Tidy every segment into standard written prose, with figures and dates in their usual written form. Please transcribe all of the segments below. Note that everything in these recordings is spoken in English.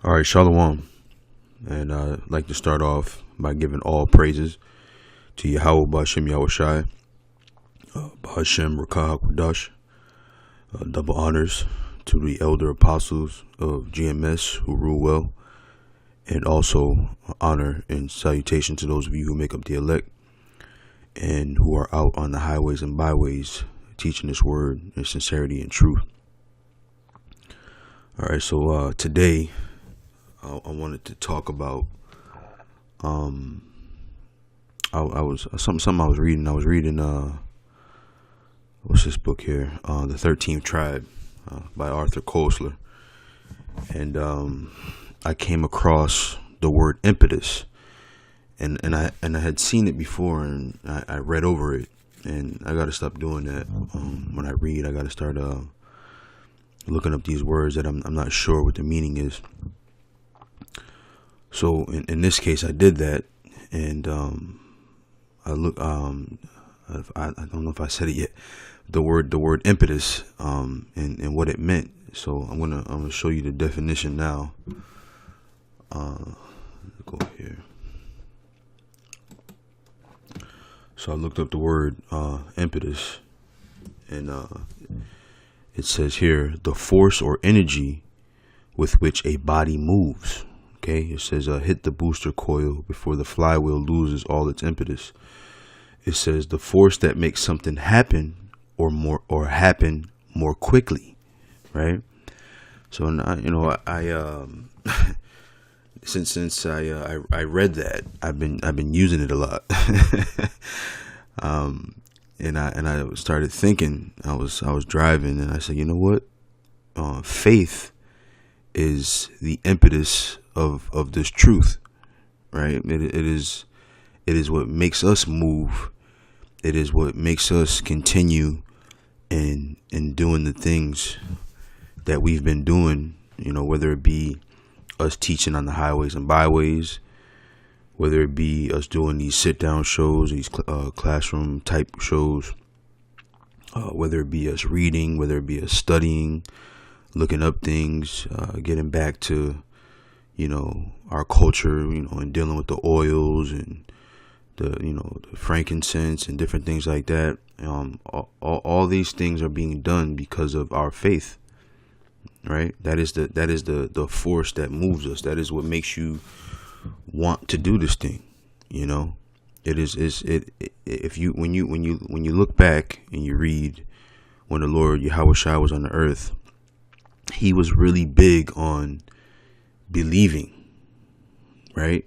All right, Shalom. And I'd like to start off by giving all praises to Yahweh Ba'Shem Yahushai, Ba'Shem Rakah HaKodash, double honors to the elder apostles of GMS who rule well, and also honor and salutation to those of you who make up the elect and who are out on the highways and byways teaching this word in sincerity and truth. All right, so today I wanted to talk about I was something I was reading. I was reading what's this book here? The 13th Tribe by Arthur Koestler, and I came across the word impetus, and I had seen it before, and I read over it, and I got to stop doing that. When I read, I got to start looking up these words that I'm not sure what the meaning is. So in this case, I did that, and I look. I don't know if I said it yet. The word impetus, and what it meant. So I'm gonna show you the definition now. Go here. So I looked up the word impetus, and it says here the force or energy with which a body moves. Okay, it says hit the booster coil before the flywheel loses all its impetus. It says the force that makes something happen or happen more quickly, right? So now, I since I read that, I've been using it a lot. And I started thinking. I was driving, and I said, you know what? Faith is the impetus of this truth, right? It is what makes us move. It is what makes us continue in doing the things that we've been doing, whether it be us teaching on the highways and byways, whether it be us doing these sit-down shows, these classroom type shows, whether it be us reading, whether it be us studying, looking up things, getting back to our culture, and dealing with the oils and the frankincense and different things like that. All these things are being done because of our faith, right? That is the force that moves us. That is what makes you want to do this thing. When you look back and you read when the Lord Yahushua was on the earth, he was really big on believing, right?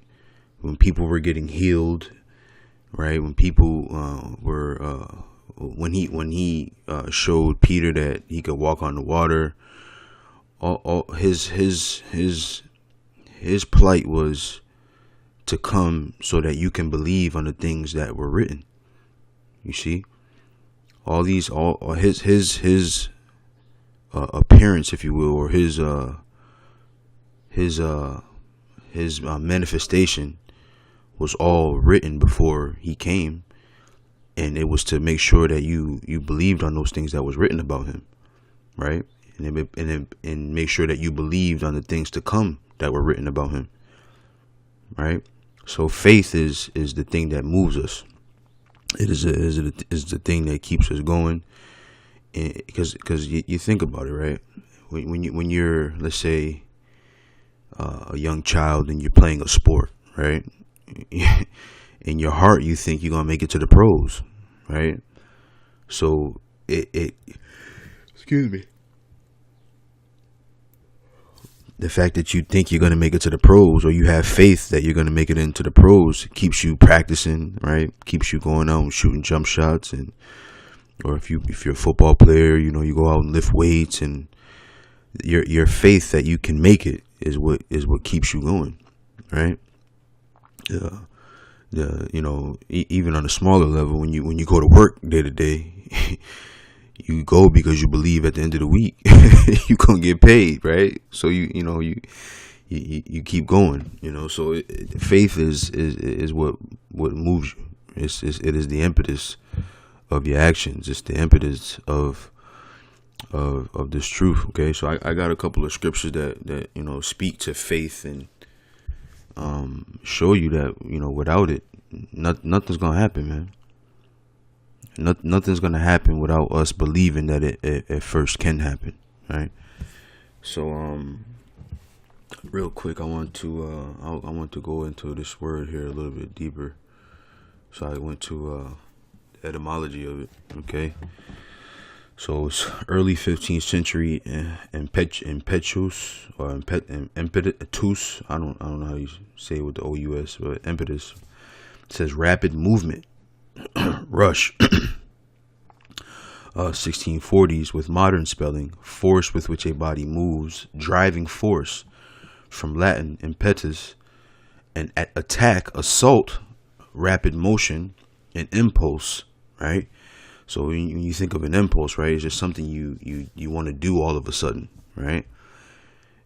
When people were getting healed, right? When people when he showed Peter that he could walk on the water, all his plight was to come so that you can believe on the things that were written. You see, all his appearance, if you will, or his manifestation was all written before he came, and it was to make sure that you believed on those things that was written about him, right? And make sure that you believed on the things to come that were written about him, right? So faith is the thing that moves us. It is the thing that keeps us going, because you think about it, right? When you're, let's say, a young child and you're playing a sport, right? In your heart, you think you're gonna make it to the pros, right? So excuse me. The fact that you think you're going to make it to the pros, or you have faith that you're going to make it into the pros, keeps you practicing, right? Keeps you going out and shooting jump shots, or if you're a football player, you go out and lift weights, and your faith that you can make it is what keeps you going, right? Even on a smaller level, when you go to work day to day, you go because you believe at the end of the week you're gonna get paid, right? So you keep going, So faith is what moves you. It is the impetus of your actions. It's the impetus of of this truth. Okay, so I got a couple of scriptures that speak to faith and show you that without it, nothing's gonna happen, man. Nothing's gonna happen without us believing that it first can happen, right? So real quick, I want to go into this word here a little bit deeper. So I went to the etymology of it. Okay, so it's early 15th century impetus or impetus. I don't know how you say it with the OUS, but impetus. It says rapid movement, rush. 1640s with modern spelling, force with which a body moves, driving force, from Latin impetus, and attack, assault, rapid motion, an impulse, right? So when you think of an impulse, right, it's just something you want to do all of a sudden, right?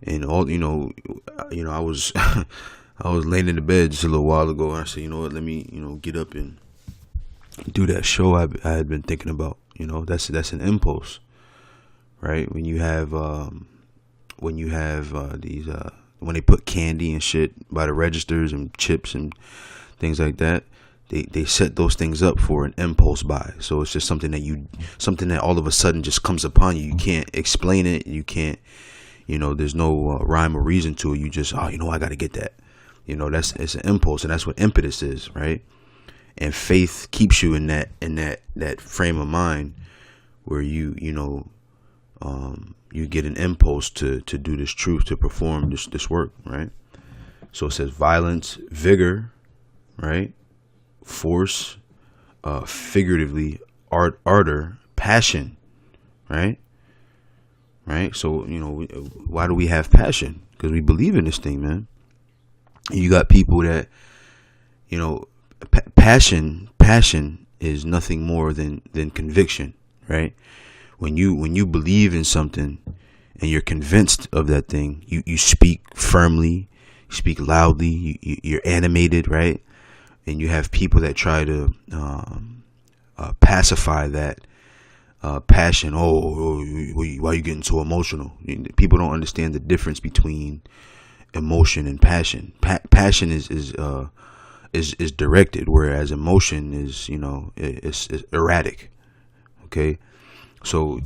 And all I was I was laying in the bed just a little while ago, and I said, let me get up and do that show I had been thinking about. That's an impulse, right? When you have these when they put candy and shit by the registers and chips and things like that, they set those things up for an impulse buy. So it's just something that all of a sudden just comes upon you. You can't explain it. You can't, there's no rhyme or reason to it. You just, I got to get that. It's an impulse, and that's what impetus is, right? And faith keeps you in that frame of mind where you get an impulse to do this truth, to perform this work, right? So it says violence, vigor, right? Force, figuratively, ardor, passion, right? Right? So, why do we have passion? Because we believe in this thing, man. You got people that, passion is nothing more than conviction, right? When you believe in something and you're convinced of that thing, you speak firmly, you speak loudly, you're animated, right? And you have people that try to pacify that passion. Why are you getting so emotional? People don't understand the difference between emotion and passion. Passion is directed, whereas emotion is is erratic. Okay, so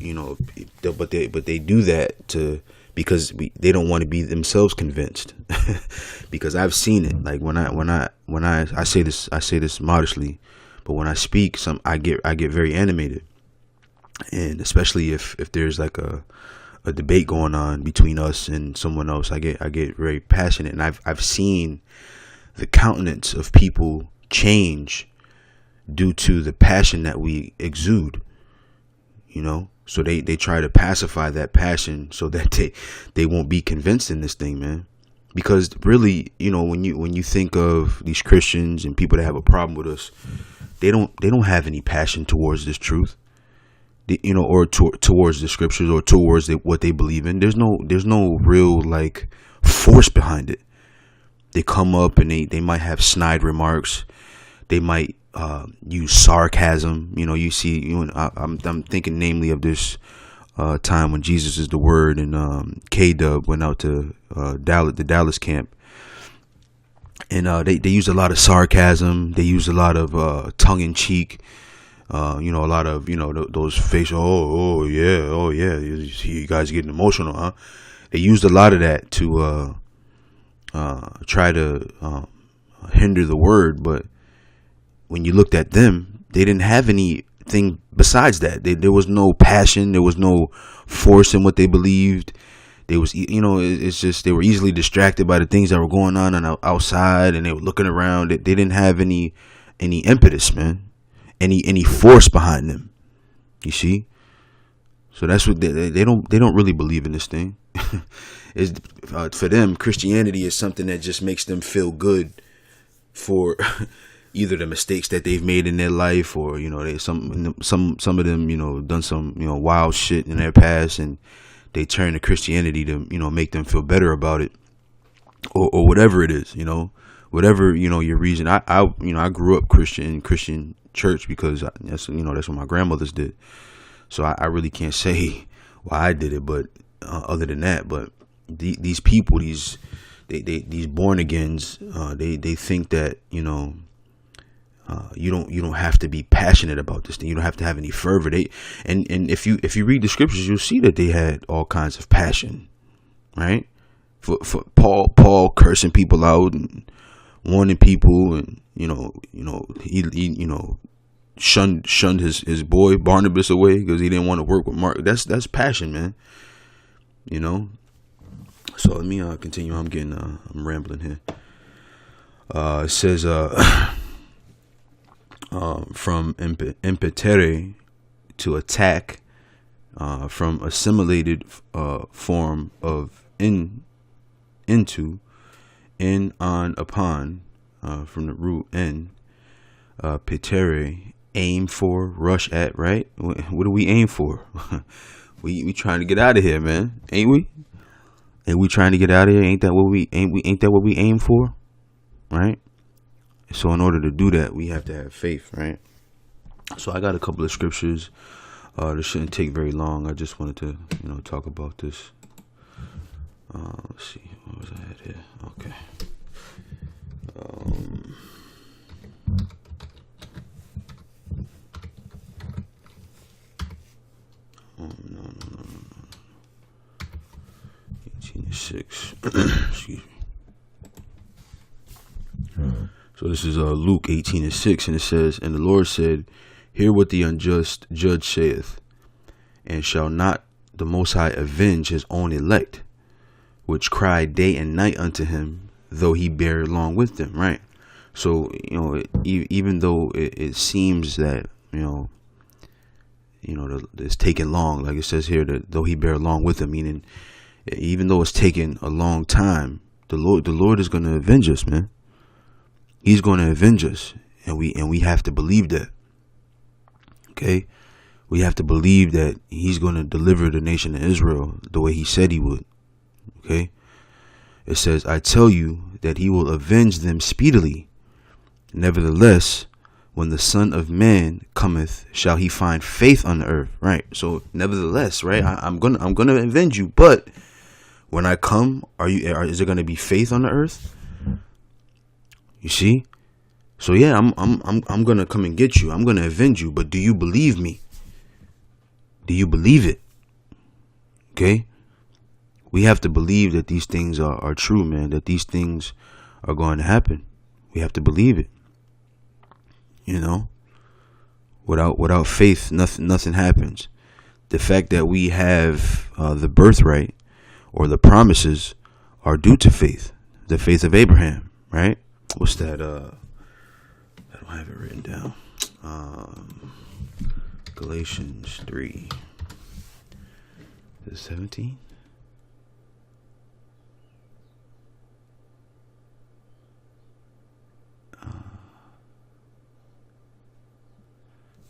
but they do that because they don't want to be themselves convinced. Because I've seen it. Like when I say this modestly, but when I speak, I get very animated, and especially if there's like a debate going on between us and someone else, I get very passionate, and I've seen the countenance of people change due to the passion that we exude. So they try to pacify that passion so that they won't be convinced in this thing, man. Because really, when you think of these Christians and people that have a problem with us, they don't have any passion towards this truth, or towards the scriptures, or towards what they believe in. There's no real like force behind it. They come up and they might have snide remarks. They might use sarcasm. You see, I'm thinking namely of this time when Jesus is the Word and K-Dub went out to the Dallas camp, and they use a lot of sarcasm. They use a lot of tongue in cheek. A lot of those facial. Oh yeah. You guys getting emotional, huh? They used a lot of that to try to hinder the word, but when you looked at them, they didn't have anything besides that. There was no passion. There was no force in what they believed. There was, it's just they were easily distracted by the things that were going on outside, and they were looking around. They didn't have any impetus, man, any force behind them. You see, so that's what they don't really believe in this thing. Is for them, Christianity is something that just makes them feel good for either the mistakes that they've made in their life, or some of them done some wild shit in their past, and they turn to Christianity to make them feel better about it, or whatever it is, whatever your reason. I grew up Christian church because that's what my grandmothers did. So I really can't say Well, I did it, but other than that, but these people, these born agains, they think that, you don't have to be passionate about this thing. You don't have to have any fervor. And if you read the scriptures, you'll see that they had all kinds of passion, right? For Paul cursing people out and warning people, and he shunned his boy Barnabas away because he didn't want to work with Mark. That's passion, man. So let me continue. I'm rambling here. It says from impetere, to attack, from assimilated form of into, in, on, upon, from the root in, petere, aim for, rush at, right? What do we aim for? we trying to get out of here, man, ain't we? Ain't we trying to get out of here? Ain't that what we aim for, right? So in order to do that, we have to have faith, right? So I got a couple of scriptures. This shouldn't take very long. I just wanted to, talk about this. Let's see. What was I at here? Okay. No. 18:6. Excuse me. So this is Luke 18:6, and it says, "And the Lord said, Hear what the unjust judge saith, and shall not the Most High avenge his own elect, which cry day and night unto him, though he bear along with them," right? So, even though it seems that, it's taking long, like it says here, that though he bear along with them, meaning even though it's taking a long time, the Lord is going to avenge us, man. He's going to avenge us, and we have to believe that. Okay, we have to believe that he's going to deliver the nation of Israel the way he said he would. Okay, it says, "I tell you that he will avenge them speedily. Nevertheless, when the Son of Man cometh, shall he find faith on the earth?" Right. So, nevertheless, right, I'm gonna avenge you, but when I come, is there going to be faith on the earth? You see? So yeah, I'm gonna come and get you. I'm gonna avenge you. But do you believe me? Do you believe it? Okay. We have to believe that these things are true, man. That these things are going to happen. We have to believe it. Without faith, nothing happens. The fact that we have the birthright or the promises are due to faith. The faith of Abraham, right? What's that? I don't have it written down. Galatians 3. Is it 17?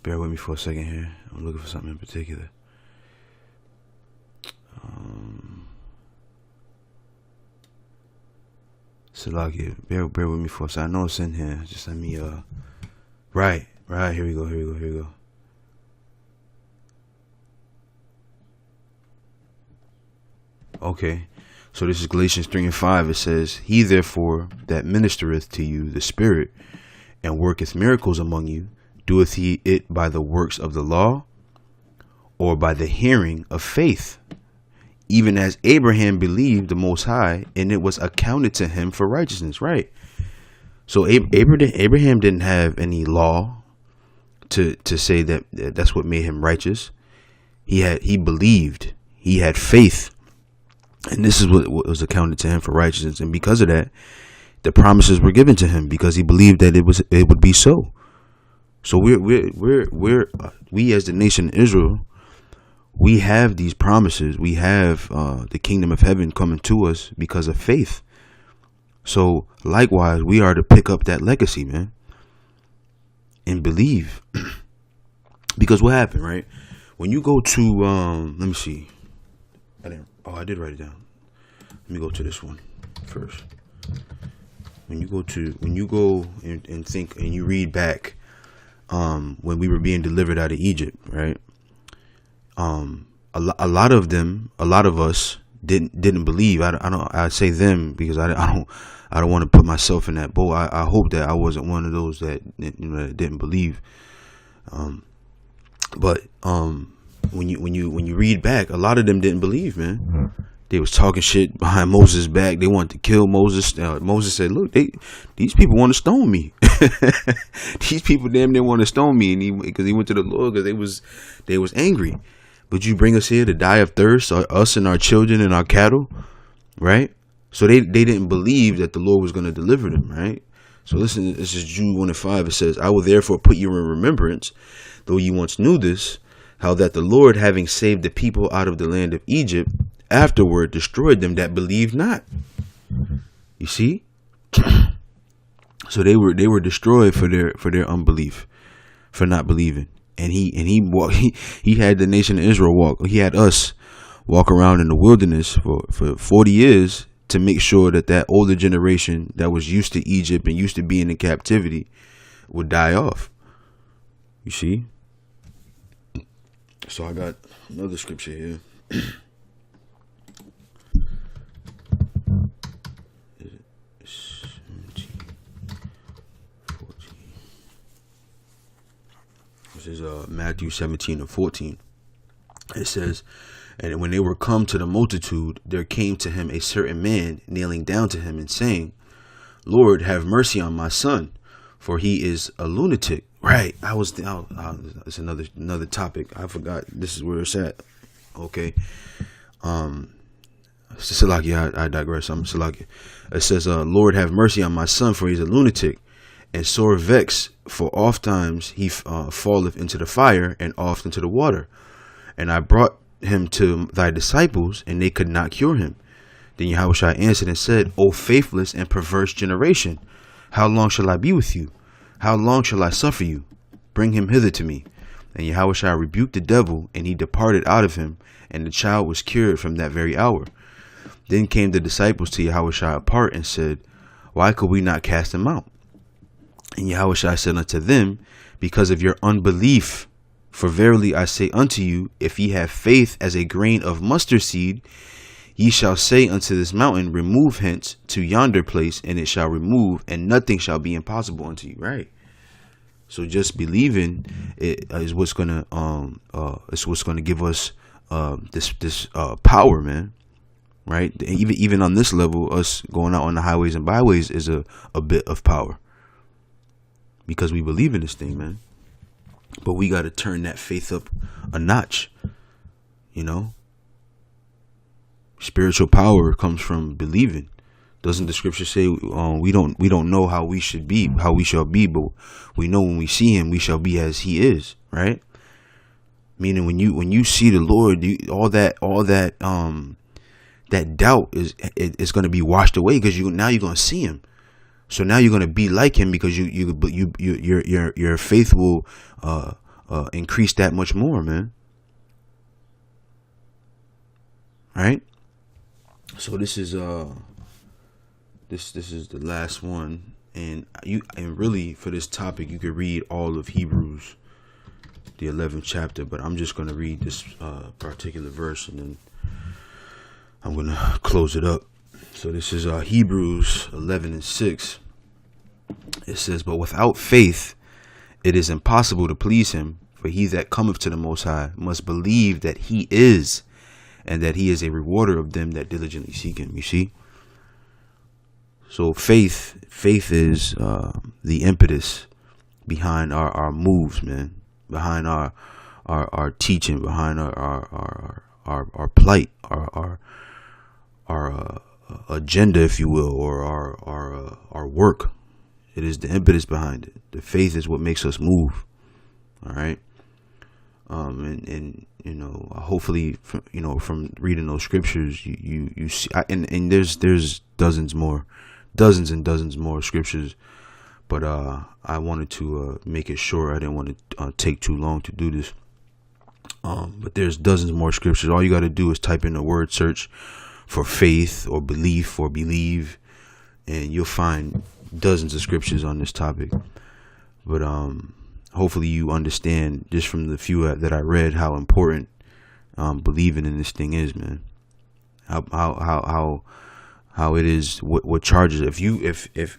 Bear with me for a second here. I'm looking for something in particular. Salakia, bear with me for a second. I know it's in here. Just let me right. Here we go. Okay. So this is Galatians 3:5. It says, "He therefore that ministereth to you the Spirit, and worketh miracles among you, doeth he it by the works of the law, or by the hearing of faith? Even as Abraham believed the Most High, and it was accounted to him for righteousness." Right. So Abraham didn't have any law to say that that's what made him righteous. He believed. He had faith, and this is what was accounted to him for righteousness. And because of that, the promises were given to him because he believed that it would be so. So we as the nation of Israel, we have these promises. We have the kingdom of heaven coming to us because of faith. So likewise, we are to pick up that legacy, man, and believe. Because what happened, right? When you go to, let me see. I did write it down. Let me go to this one first. When you go and think and you read back, when we were being delivered out of Egypt, right? a lot of them, a lot of us didn't believe. I say them because I don't want to put myself in that boat. I hope that I wasn't one of those that, that didn't believe. But when you read back, a lot of them didn't believe, man. They was talking shit behind Moses' back. They wanted to kill Moses. Moses said, "Look, these people want to stone me. These people damn near want to stone me." And because he went to the Lord because they was angry. But you bring us here to die of thirst, us and our children and our cattle, right? So they didn't believe that the Lord was going to deliver them, right? So listen, this is Jude 1:5. It says, "I will therefore put you in remembrance, though you once knew this, how that the Lord, having saved the people out of the land of Egypt, afterward destroyed them that believed not." You see? So they were destroyed for their unbelief, for not believing. And he had the nation of Israel walk. He had us walk around in the wilderness for 40 years to make sure that older generation that was used to Egypt and used to being in captivity would die off. You see? So I got another scripture here. This is Matthew 17:14. It says, "And when they were come to the multitude, there came to him a certain man, kneeling down to him and saying, Lord, have mercy on my son, for he is a lunatic." Right. It's another topic. I forgot. This is where it's at. Okay. Salakia, I digress. I'm Salakia. It says, "Lord, have mercy on my son, for he is a lunatic, and sore vexed, for oft times he falleth into the fire, and oft into the water. And I brought him to thy disciples, and they could not cure him. Then Yahushua answered and said, O faithless and perverse generation, how long shall I be with you? How long shall I suffer you? Bring him hither to me. And Yahushua rebuked the devil, and he departed out of him, and the child was cured from that very hour. Then came the disciples to Yahushua apart, and said, Why could we not cast him out? And Yahushua said unto them, Because of your unbelief. For verily I say unto you, if ye have faith as a grain of mustard seed, ye shall say unto this mountain, Remove hence to yonder place, and it shall remove, and nothing shall be impossible unto you. Right. So just believing is what's gonna give us this power, man. Right. Even on this level, us going out on the highways and byways is a bit of power, because we believe in this thing, man. But we got to turn that faith up a notch. Spiritual power comes from believing. Doesn't the scripture say we don't know how we shall be, but we know when we see him, we shall be as he is, right? Meaning when you see the Lord, all that doubt is going to be washed away, because now you're going to see him. So now you're going to be like him, because your faith will increase that much more, man. Right? So this is this is the last one, and really for this topic you could read all of Hebrews, the 11th chapter, but I'm just going to read this particular verse, and then I'm going to close it up. So this is Hebrews 11:6. It says, But without faith it is impossible to please him, for he that cometh to the Most High must believe that he is, and that he is a rewarder of them that diligently seek him. You see? So faith is the impetus behind our moves, man. Behind our teaching, behind our plight, our agenda, if you will, or our work. It is the impetus behind it. The faith is what makes us move. All right. And hopefully, from reading those scriptures, you see, and there's dozens and dozens more scriptures, but I wanted to make it short. I didn't want to take too long to do this. But there's dozens more scriptures. All you got to do is type in the word search for faith or belief or believe, and you'll find dozens of scriptures on this topic. But hopefully you understand just from the few that I read how important believing in this thing is, man. How it is, what charges, if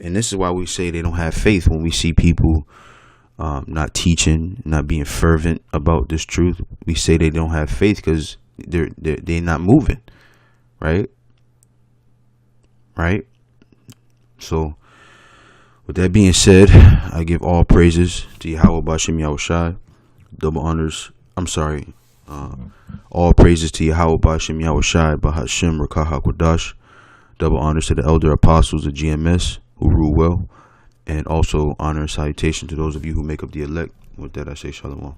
and this is why we say they don't have faith when we see people not teaching, not being fervent about this truth. We say they don't have faith because they're not moving, right? So with that being said, I give all praises to Yahweh Bashem Yahushai, double honors. All praises to Yahweh Bashem Yahushai Bahashem Rakah HaKodash. Double honors to the elder apostles of GMS who rule well, and also honor and salutation to those of you who make up the elect. With that, I say shalom.